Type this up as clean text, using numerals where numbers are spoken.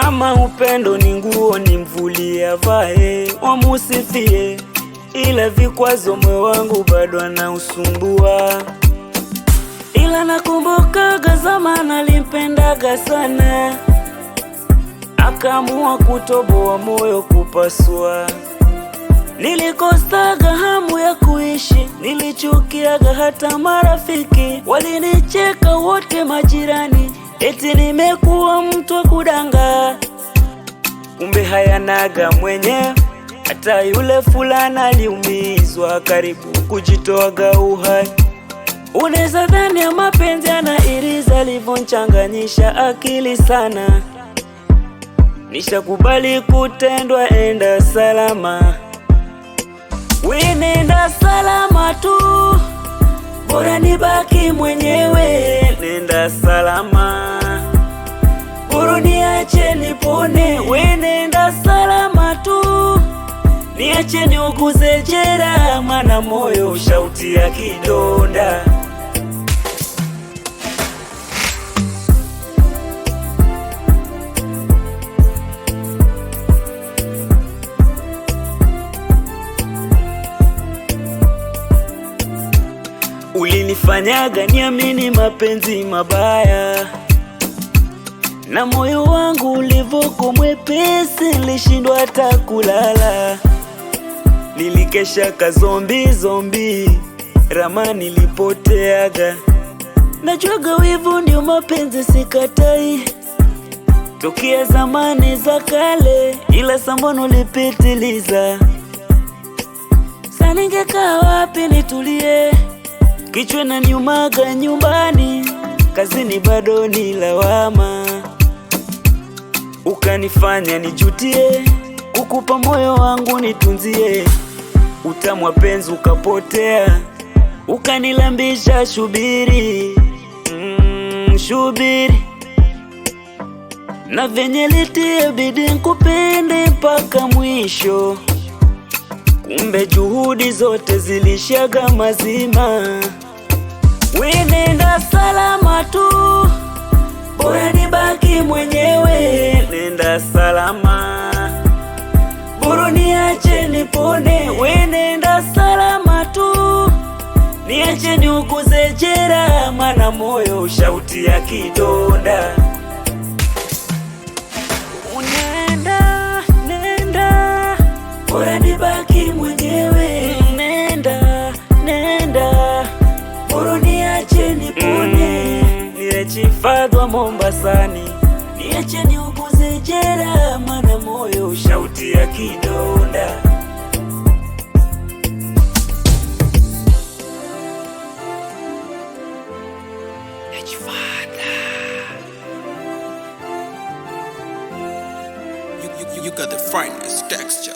Kama upendo ni nguo, ni mvulie avae, wamusifie. Ila vikwazo moyo wangu bado anausumbua. Ila nakumbukaga zamani alimpendaga sana, akaamua kutoboa moyo kupasua. Nilikosaga hamu ya kuishi, nilichukiaga hata marafiki. Walinicheka wote majirani, eti nimekuwa mtu wa kudanga. Kumbe hayanaga mwenye, hata yule fulana aliumizwa karibu kujitoaga uhai. Unaweza dhani ya mapenzi anairiza, alivyochanganyisha akili sana. Nishakubali kutendwa, enda salama. We nenda salama tu, bora nibaki mwenyewe. Nenda salama, bora niache nipone. We nenda salama tu, niache niuguze jeraha, maana moyo ushautia kidonda. Ulinifanyaga niamini mapenzi mabaya, na moyo wangu ulivyokuwa mwepesi, nilishindwa hata kulala. Nilikesha kazombi, ramani nilipoteaga. Najuaga wivu ndio mapenzi, sikatai, tokea zamani za kale, ila sambono lipitiliza. Sasa ningekaa wapi nitulie? Kichwa na nyumaga nyumbani, kazini bado ni lawama. Ukanifanya nijutie, kukupa moyo wangu nitunzie. Utamu wa penzi ukapotea, ukanilambisha shubiri. Shubiri na venye litie bidii nikupende mpaka mwisho. Kumbe juhudi zote zilishaga mazima. We nenda salama tu, bora nibaki mwenyewe. Nenda salama, bora niache nipone. We nenda salama tu, niache niuguze jeraha, maana moyo ushautia kidonda. Nenda, bora nibaki mwenyewe. Nenda, bora niache nipone. Niache fadwa Mombasani, niache niuguze jeraha, maana moyo ushautia kidonda. You got the finest texture.